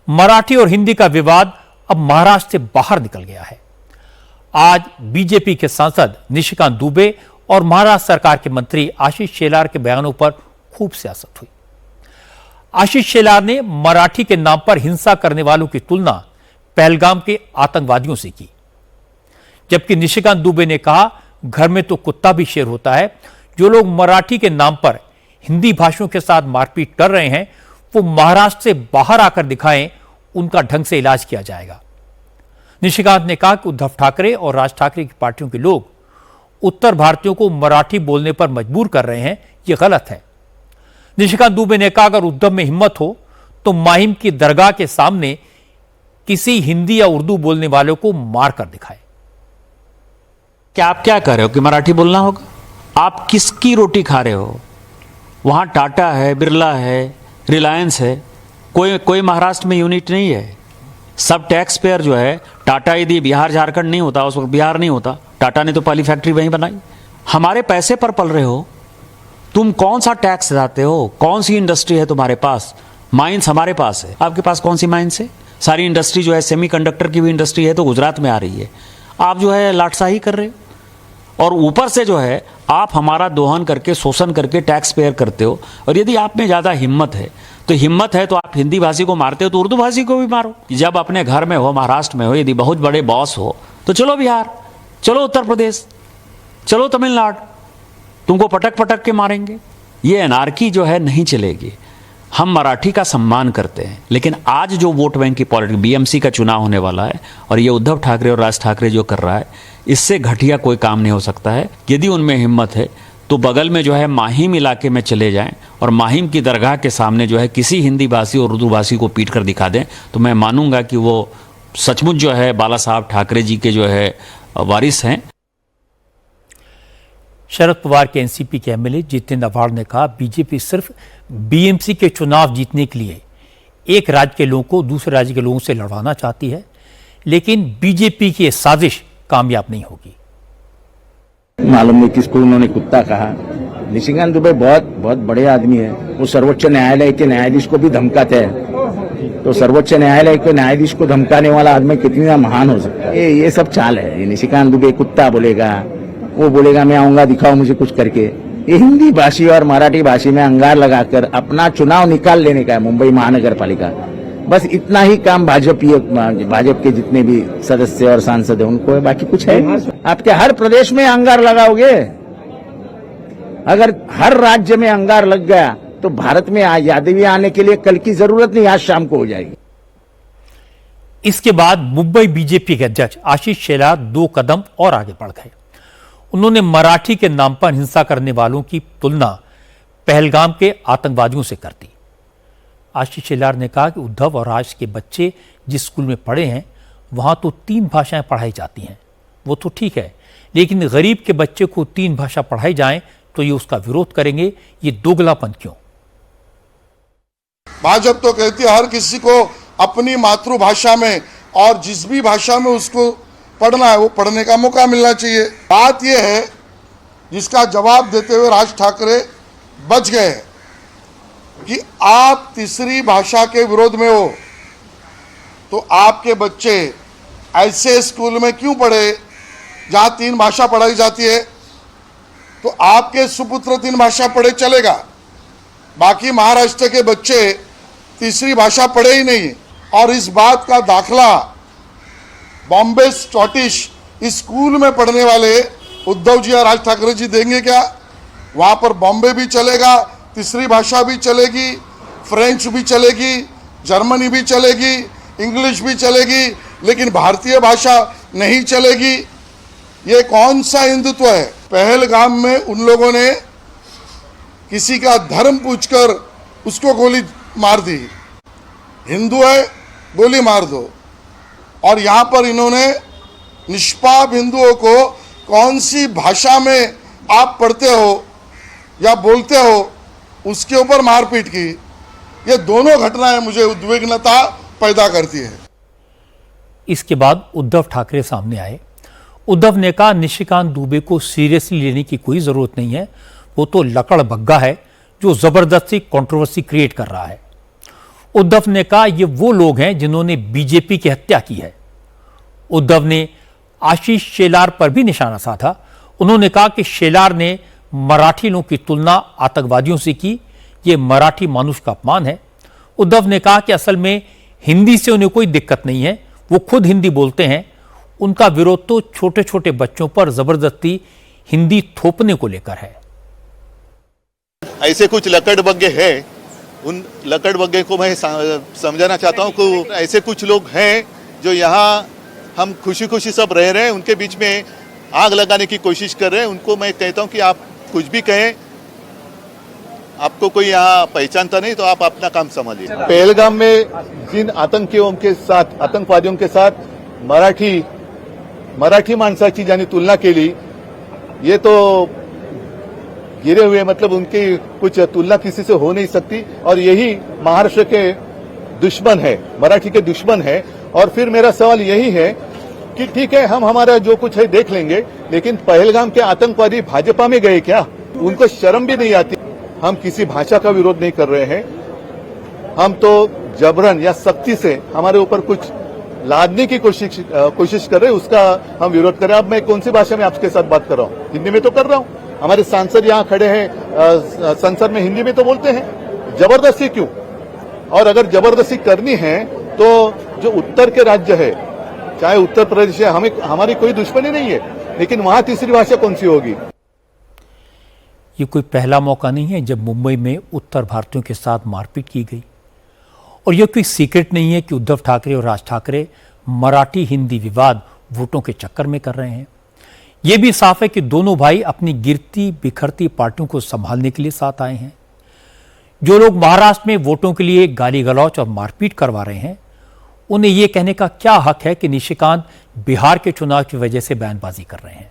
मराठी और हिंदी का विवाद अब महाराष्ट्र से बाहर निकल गया है। आज बीजेपी के सांसद निशिकांत दुबे और महाराष्ट्र सरकार के मंत्री आशीष शेलार के बयानों पर खूब सियासत हुई। आशीष शेलार ने मराठी के नाम पर हिंसा करने वालों की तुलना पहलगाम के आतंकवादियों से की, जबकि निशिकांत दुबे ने कहा, घर में तो कुत्ता भी शेर होता है। जो लोग मराठी के नाम पर हिंदी भाषियों के साथ मारपीट कर रहे हैं, वो महाराष्ट्र से बाहर आकर दिखाएं, उनका ढंग से इलाज किया जाएगा। निशिकांत ने कहा कि उद्धव ठाकरे और राज ठाकरे की पार्टियों के लोग उत्तर भारतीयों को मराठी बोलने पर मजबूर कर रहे हैं, यह गलत है। निशिकांत दुबे ने कहा, अगर उद्धव में हिम्मत हो तो माहिम की दरगाह के सामने किसी हिंदी या उर्दू बोलने वालों को मारकर दिखाए। क्या आप क्या कह रहे हो कि मराठी बोलना होगा? आप किसकी रोटी खा रहे हो? वहां टाटा है, बिरला है, रिलायंस है, कोई महाराष्ट्र में यूनिट नहीं है। सब टैक्स पेयर जो है, टाटा यदि बिहार झारखंड नहीं होता, उस वक्त बिहार नहीं होता, टाटा ने तो पहली फैक्ट्री वहीं बनाई। हमारे पैसे पर पल रहे हो तुम। कौन सा टैक्स देते हो? कौन सी इंडस्ट्री है तुम्हारे पास? माइंस हमारे पास है, आपके पास कौन सी माइंस है? सारी इंडस्ट्री जो है, सेमीकंडक्टर की भी इंडस्ट्री है तो गुजरात में आ रही है। आप जो है लाटसाही कर रहे हो, और ऊपर से जो है आप हमारा दोहन करके, शोषण करके टैक्स पेयर करते हो। और यदि आप में ज़्यादा हिम्मत है तो आप हिंदी भाषी को मारते हो तो उर्दू भाषी को भी मारो। जब अपने घर में हो, महाराष्ट्र में हो, यदि बहुत बड़े बॉस हो तो चलो बिहार, चलो उत्तर प्रदेश, चलो तमिलनाडु, तुमको पटक पटक के मारेंगे। ये एनार्की जो है नहीं चलेगी। हम मराठी का सम्मान करते हैं, लेकिन आज जो वोट बैंक की पॉलिटिक्स, बीएमसी का चुनाव होने वाला है और ये उद्धव ठाकरे और राज ठाकरे जो कर रहा है, इससे घटिया कोई काम नहीं हो सकता है। यदि उनमें हिम्मत है तो बगल में जो है माहिम इलाके में चले जाएं और माहिम की दरगाह के सामने जो है किसी हिंदी भाषी और उर्दू भाषी को पीट कर दिखा दें, तो मैं मानूंगा कि वो सचमुच जो है बाला साहब ठाकरे जी के जो है वारिस हैं। शरद पवार के एनसीपी के एमएलए जितेंद्र अवाड़ ने कहा, बीजेपी सिर्फ बीएमसी के चुनाव जीतने के लिए एक राज्य के लोगों को दूसरे राज्य के लोगों से लड़वाना चाहती है, लेकिन बीजेपी की यह साजिश कामयाब नहीं होगी। मालूम नहीं किसको उन्होंने कुत्ता कहा। निशिकांत दुबे बहुत बड़े आदमी है। वो सर्वोच्च न्यायालय के न्यायाधीश को भी धमकाते हैं, तो सर्वोच्च न्यायालय के न्यायाधीश को धमकाने वाला आदमी कितना महान हो सकता है? ये सब चाल है। ये निशिकांत दुबे कुत्ता बोलेगा, वो बोलेगा मैं आऊंगा, दिखाओ मुझे कुछ करके। ये हिंदी भाषी और मराठी भाषी में अंगार लगाकर अपना चुनाव निकाल लेने का है मुंबई महानगर पालिका। बस इतना ही काम भाजपा के जितने भी सदस्य और सांसद है उनको है, बाकी कुछ है। आपके हर प्रदेश में अंगार लगाओगे? अगर हर राज्य में अंगार लग गया तो भारत में यादवी आने के लिए कल की जरूरत नहीं, आज शाम को हो जाएगी। इसके बाद मुंबई बीजेपी के अध्यक्ष आशीष शेलार 2 कदम और आगे बढ़ गए। उन्होंने मराठी के नाम पर हिंसा करने वालों की तुलना पहलगाम के आतंकवादियों से कर दी। आशीष शेलार ने कहा कि उद्धव और राज के बच्चे जिस स्कूल में पढ़े हैं वहां तो 3 भाषाएं पढ़ाई जाती हैं, वो तो ठीक है, लेकिन गरीब के बच्चे को 3 भाषा पढ़ाई जाएं तो ये उसका विरोध करेंगे। ये दोगलापन क्यों? भाजपा तो कहती है हर किसी को अपनी मातृभाषा में और जिस भी भाषा में उसको पढ़ना है वो पढ़ने का मौका मिलना चाहिए। बात यह है जिसका जवाब देते हुए राज ठाकरे बच गए कि आप तीसरी भाषा के विरोध में हो तो आपके बच्चे ऐसे स्कूल में क्यों पढ़े जहां 3 भाषा पढ़ाई जाती है? तो आपके सुपुत्र 3 भाषा पढ़े चलेगा, बाकी महाराष्ट्र के बच्चे तीसरी भाषा पढ़े ही नहीं। और इस बात का दाखला बॉम्बे स्कॉटिश स्कूल में पढ़ने वाले उद्धव जी और राज ठाकरे जी देंगे क्या? वहां पर बॉम्बे भी चलेगा, तीसरी भाषा भी चलेगी, फ्रेंच भी चलेगी, जर्मनी भी चलेगी, इंग्लिश भी चलेगी, लेकिन भारतीय भाषा नहीं चलेगी। ये कौन सा हिंदुत्व है? पहलगाम में उन लोगों ने किसी का धर्म पूछकर उसको गोली मार दी। हिंदू है, गोली मार दो। और यहां पर इन्होंने निष्पाप हिंदुओं को कौन सी भाषा में आप पढ़ते हो या बोलते हो उसके ऊपर मारपीट की। ये दोनों घटनाएं मुझे उद्विग्नता पैदा करती है। इसके बाद उद्धव ठाकरे सामने आए। उद्धव ने कहा, निशिकांत दुबे को सीरियसली लेने की कोई जरूरत नहीं है, वो तो लकड़ बग्गा है जो जबरदस्ती कंट्रोवर्सी क्रिएट कर रहा है। उद्धव ने कहा ये वो लोग हैं जिन्होंने बीजेपी की हत्या की है। उद्धव ने आशीष शेलार पर भी निशाना साधा। उन्होंने कहा कि शेलार ने मराठी लोगों की तुलना आतंकवादियों से की, ये मराठी मानुष का अपमान है। उद्धव ने कहा कि असल में हिंदी से उन्हें कोई दिक्कत नहीं है, वो खुद हिंदी बोलते हैं। उनका विरोध तो छोटे छोटे बच्चों पर जबरदस्ती हिंदी थोपने को लेकर है। ऐसे कुछ लकड़बग्गे हैं, उन लकड़बग्गे को मैं समझाना चाहता हूँ कि ऐसे कुछ लोग हैं जो यहाँ हम खुशी खुशी सब रह रहे हैं, उनके बीच में आग लगाने की कोशिश कर रहे हैं। उनको मैं कहता हूँ कि आप कुछ भी कहें, आपको कोई यहाँ पहचानता नहीं तो आप अपना काम समझिए। पहलगाम में जिन आतंकवादियों के साथ मराठी माणसाची ज्यांनी तुलना केली, ये तो गिरे हुए, मतलब उनकी कुछ तुलना किसी से हो नहीं सकती। और यही महाराष्ट्र के दुश्मन है, मराठी के दुश्मन है। और फिर मेरा सवाल यही है कि ठीक है, हम हमारा जो कुछ है देख लेंगे, लेकिन पहलगाम के आतंकवादी भाजपा में गए क्या? उनको शर्म भी नहीं आती। हम किसी भाषा का विरोध नहीं कर रहे हैं, हम तो जबरन या सख्ती से हमारे ऊपर कुछ लादने की कोशिश कर रहे हैं, उसका हम विरोध कर रहे हैं। अब मैं कौन सी भाषा में आपके साथ बात कर रहा हूँ? हिंदी में तो कर रहा हूँ। हमारे सांसद यहाँ खड़े हैं, संसद में हिंदी में तो बोलते हैं। जबरदस्ती क्यों? और अगर जबरदस्ती करनी है तो जो उत्तर के राज्य है, चाहे उत्तर प्रदेश है, हमारी कोई दुश्मनी नहीं है, लेकिन वहां तीसरी भाषा कौन सी होगी? ये कोई पहला मौका नहीं है जब मुंबई में उत्तर भारतीयों के साथ मारपीट की गई। और यह कोई सीक्रेट नहीं है कि उद्धव ठाकरे और राज ठाकरे मराठी हिंदी विवाद वोटों के चक्कर में कर रहे हैं। यह भी साफ है कि दोनों भाई अपनी गिरती बिखरती पार्टियों को संभालने के लिए साथ आए हैं। जो लोग महाराष्ट्र में वोटों के लिए गाली गलौच और मारपीट करवा रहे हैं, उन्हें यह कहने का क्या हक है कि निशिकांत बिहार के चुनाव की वजह से बयानबाजी कर रहे हैं।